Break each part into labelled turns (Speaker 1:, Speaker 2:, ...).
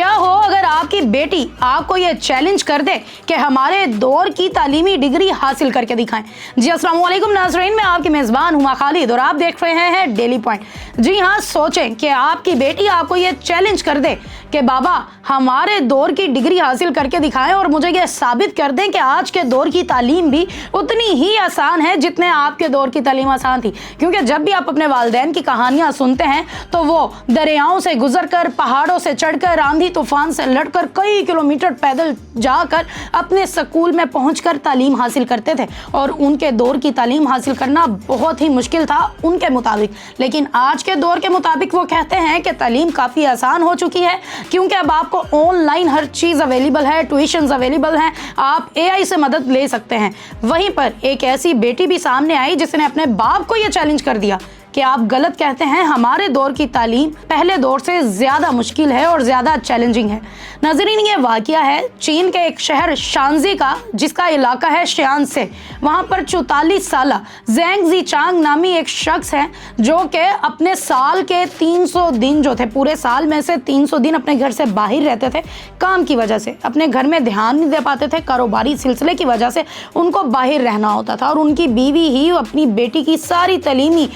Speaker 1: क्या हो अगर आपकी बेटी आपको ये चैलेंज कर दे कि हमारे दौर की तालीमी डिग्री हासिल करके दिखाएं। जी अस्सलाम वालेकुम नाज़रीन, मैं आपकी मेज़बान हुमा खालिद और आप देख रहे हैं डेली पॉइंट। जी हाँ, सोचें कि आपकी बेटी आपको ये चैलेंज कर दे कि बाबा हमारे दौर की डिग्री हासिल करके दिखाएं और मुझे ये साबित कर दें कि आज के दौर की तालीम भी उतनी ही आसान है जितने आपके दौर की तालीम आसान थी। क्योंकि जब भी आप अपने वालिदैन की कहानियाँ सुनते हैं तो वो दरियाओं से गुजरकर, पहाड़ों से चढ़कर, आंधी तूफान से लड़कर, कई किलोमीटर पैदल जाकर अपने स्कूल में पहुंचकर तालीम हासिल करते थे और उनके दौर की तालीम हासिल करना बहुत ही मुश्किल था उनके मुताबिक। लेकिन आज के दौर के मुताबिक वो कहते हैं कि तालीम काफ़ी आसान हो चुकी है क्योंकि अब आपको ऑनलाइन हर चीज़ अवेलेबल है, ट्यूशन्स अवेलेबल हैं, आप AI से मदद ले सकते हैं। वहीं पर एक ऐसी बेटी भी सामने आई जिसने अपने बाप को यह चैलेंज कर दिया कि आप गलत कहते हैं, हमारे दौर की तालीम पहले दौर से ज़्यादा मुश्किल है और ज़्यादा चैलेंजिंग है। नाज़रीन, ये वाक़या है चीन के एक शहर शांजी का, जिसका इलाका है शियान से। वहाँ पर 44 साल ज़ेंग ज़ीचांग नामी एक शख्स है जो कि अपने साल के 300 दिन जो थे, पूरे साल में से 300 दिन अपने घर से बाहर रहते थे काम की वजह से। अपने घर में ध्यान नहीं दे पाते थे, कारोबारी सिलसिले की वजह से उनको बाहर रहना होता था और उनकी बीवी ही अपनी बेटी की सारी तालीमी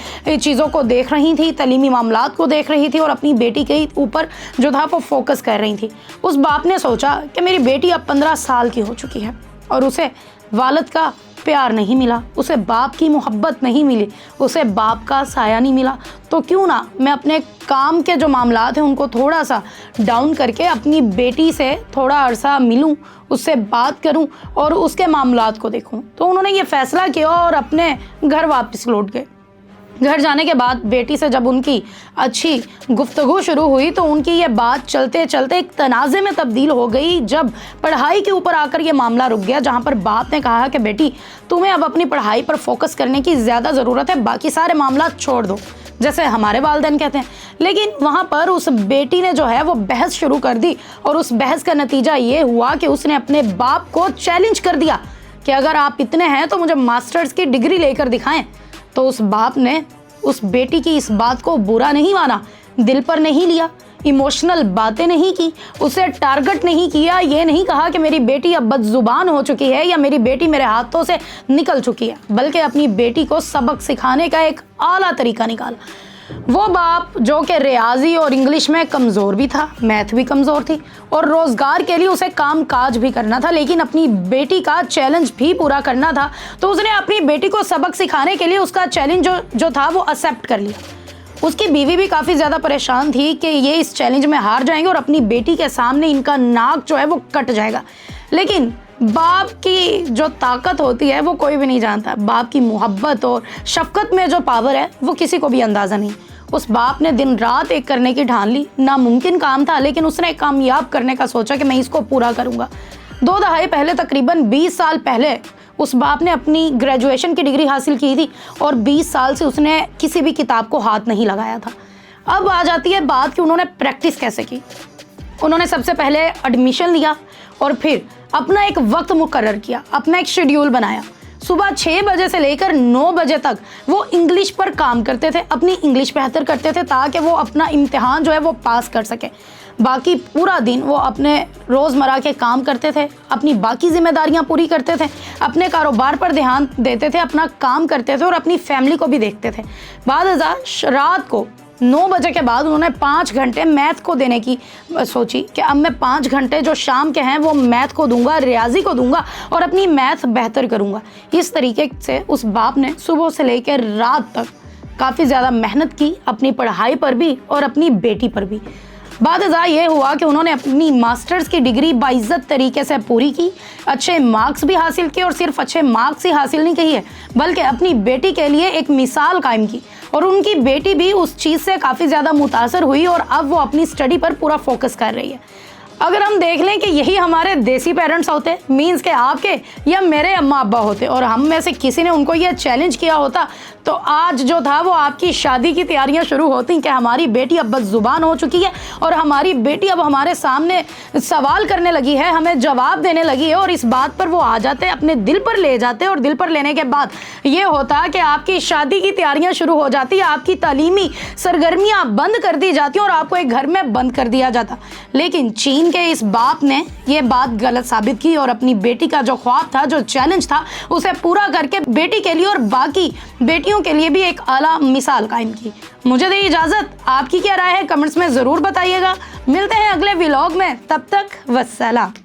Speaker 1: चीज़ों को देख रही थी, तालीमी मामलात को देख रही थी और अपनी बेटी के ऊपर जो था वो फोकस कर रही थी। उस बाप ने सोचा कि मेरी बेटी अब 15 साल की हो चुकी है और उसे वालिद का प्यार नहीं मिला, उसे बाप की मोहब्बत नहीं मिली, उसे बाप का साया नहीं मिला, तो क्यों ना मैं अपने काम के जो मामलात हैं उनको थोड़ा सा डाउन करके अपनी बेटी से थोड़ा अरसा मिलूं, उससे बात करूं और उसके मामलात को देखूं। तो उन्होंने ये फैसला किया और अपने घर वापस लौट गए। घर जाने के बाद बेटी से जब उनकी अच्छी गुफ्तगू शुरू हुई तो उनकी ये बात चलते चलते एक तनाज़े में तब्दील हो गई। जब पढ़ाई के ऊपर आकर ये मामला रुक गया, जहाँ पर बाप ने कहा कि बेटी तुम्हें अब अपनी पढ़ाई पर फोकस करने की ज़्यादा ज़रूरत है, बाकी सारे मामला छोड़ दो, जैसे हमारे वालिदैन कहते हैं। लेकिन वहाँ पर उस बेटी ने जो है वो बहस शुरू कर दी और उस बहस का नतीजा ये हुआ कि उसने अपने बाप को चैलेंज कर दिया कि अगर आप इतने हैं तो मुझे मास्टर्स की डिग्री लेकर दिखाएं। तो उस बाप ने उस बेटी की इस बात को बुरा नहीं माना, दिल पर नहीं लिया, इमोशनल बातें नहीं की, उसे टारगेट नहीं किया, ये नहीं कहा कि मेरी बेटी अब बदजुबान हो चुकी है या मेरी बेटी मेरे हाथों से निकल चुकी है, बल्कि अपनी बेटी को सबक सिखाने का एक आला तरीका निकाला। वो बाप जो कि रियाजी और इंग्लिश में कमज़ोर भी था, मैथ भी कमज़ोर थी और रोज़गार के लिए उसे काम काज भी करना था, लेकिन अपनी बेटी का चैलेंज भी पूरा करना था, तो उसने अपनी बेटी को सबक सिखाने के लिए उसका चैलेंज जो था वो एक्सेप्ट कर लिया। उसकी बीवी भी काफ़ी ज़्यादा परेशान थी कि ये इस चैलेंज में हार जाएंगे और अपनी बेटी के सामने इनका नाक जो है वो कट जाएगा। लेकिन बाप की जो ताकत होती है वो कोई भी नहीं जानता। बाप की मोहब्बत और शफकत में जो पावर है वो किसी को भी अंदाज़ा नहीं। उस बाप ने दिन रात एक करने की ठान ली। नामुमकिन काम था लेकिन उसने कामयाब करने का सोचा कि मैं इसको पूरा करूँगा। 2 दहाई पहले, तकरीबन 20 साल पहले, उस बाप ने अपनी ग्रेजुएशन की डिग्री हासिल की थी और 20 साल से उसने किसी भी किताब को हाथ नहीं लगाया था। अब आ जाती है बात कि उन्होंने प्रैक्टिस कैसे की। उन्होंने सबसे पहले एडमिशन लिया और फिर अपना एक वक्त मुकर्रर किया, अपना एक शेड्यूल बनाया। सुबह 6 बजे से लेकर 9 बजे तक वो इंग्लिश पर काम करते थे, अपनी इंग्लिश बेहतर करते थे ताकि वो अपना इम्तिहान जो है वो पास कर सके। बाकी पूरा दिन वो अपने रोज़मर्रा के काम करते थे, अपनी बाकी जिम्मेदारियां पूरी करते थे, अपने कारोबार पर ध्यान देते थे, अपना काम करते थे और अपनी फैमिली को भी देखते थे। बाद रात को 9 बजे के बाद उन्होंने 5 घंटे मैथ को देने की सोची कि अब मैं 5 घंटे जो शाम के हैं वो मैथ को दूंगा, रियाजी को दूंगा और अपनी मैथ बेहतर करूंगा। इस तरीके से उस बाप ने सुबह से लेकर रात तक काफ़ी ज़्यादा मेहनत की, अपनी पढ़ाई पर भी और अपनी बेटी पर भी। बाद ये हुआ कि उन्होंने अपनी मास्टर्स की डिग्री बाइज्जत तरीके से पूरी की, अच्छे मार्क्स भी हासिल किए और सिर्फ अच्छे मार्क्स ही हासिल नहीं किए बल्कि अपनी बेटी के लिए एक मिसाल कायम की और उनकी बेटी भी उस चीज़ से काफ़ी ज़्यादा मुतासर हुई और अब वो अपनी स्टडी पर पूरा फोकस कर रही है। अगर हम देख लें कि यही हमारे देसी पेरेंट्स होते, मीन्स के आपके या मेरे अम्मा अब्बा होते, और हम में से किसी ने उनको ये चैलेंज किया होता, तो आज जो था वो आपकी शादी की तैयारियां शुरू होती कि हमारी बेटी अब बस जुबान हो चुकी है और हमारी बेटी अब हमारे सामने सवाल करने लगी है, हमें जवाब देने लगी है। और इस बात पर वो आ जाते, अपने दिल पर ले जाते, और दिल पर लेने के बाद ये होता कि आपकी शादी की तैयारियां शुरू हो जाती, आपकी तालीमी सरगर्मियां बंद कर दी जाती और आपको एक घर में बंद कर दिया जाता। लेकिन चीन के इस बाप ने ये बात गलत साबित की और अपनी बेटी का जो ख्वाब था, जो चैलेंज था, उसे पूरा करके बेटी के लिए और बाकी बेटियों के लिए भी एक आला मिसाल कायम की। मुझे दे इजाजत, आपकी क्या राय है कमेंट्स में जरूर बताइएगा। मिलते हैं अगले व्लॉग में, तब तक वस्सलाम।